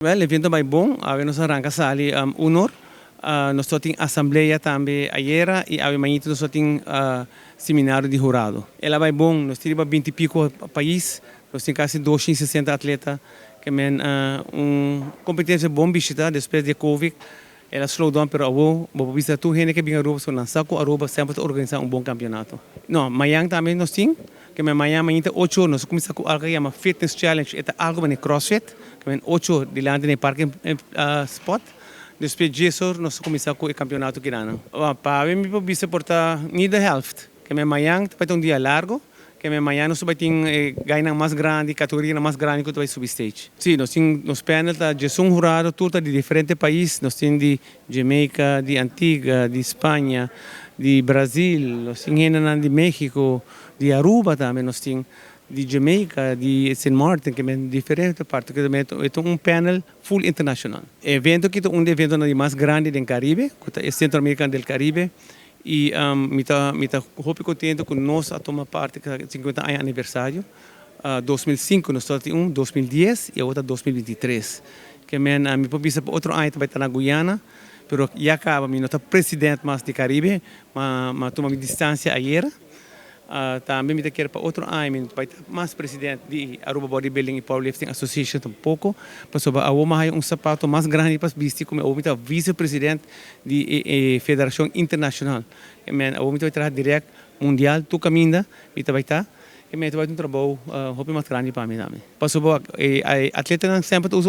Well, o evento vai bom, nós arranca sali honor, nós só tem assembleia também ayer e amanhã nós só tem seminário de jurado. Ela vai bom, nós temos 20 e pico país, nós temos quase 260 atletas, que é competência bom visita depois de Covid. Ela slow down, pero vou visitar tu gente que vem a Aruba, so Nansako, Aruba sempre organizar bom campeonato. Não, amanhã também nós temos, que amanhã tem 8 nós começamos com algo que chama Fitness Challenge, é algo de CrossFit, que é 8 de lá no parque spot. Depois disso, nós começamos com o campeonato que dá. Para mim, eu vou portar nem da hälfte, que amanhã vai ter dia largo, que amanhã nós vamos ter ganhar mais grande, categoria mais grande que vai subir stage. Sim, nós temos nos painel de som jurado, tudo de diferentes países, nós temos de Jamaica, de Antigua, de Espanha, de Brasil, nós temos de México, de Aruba também, nós temos de Jamaica, de St. Martin, que é diferente parte, que é painel full internacional. Evento que é evento mais grande do Caribe, que é Centro-Americano do Caribe, e me está muito contente com nós a tomar parte do 50 anos aniversário. 2005 nós temos 2010 e outra 2023. Que me pode para outro ano vai estar na Guiana, mas já acaba, me não está presidente mais do Caribe, mas toma distância ayer. Também me quero para outro ano, vai estar mais presidente de Aruba Bodybuilding e Powerlifting Association tampouco, para sobre a sapato mais grande para vestir como o vice-presidente da Federação Internacional. A vai trabalhar direto mundial, tu caminha, vai estar. E vai ter trabalho mais grande para mim também. Para sobre atleta sempre usa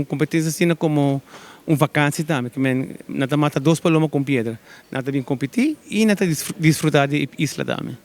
competência assim como vacância também, que nada mata 2 palomas com pedra, nada bem competir e nada desfrutar de isla também.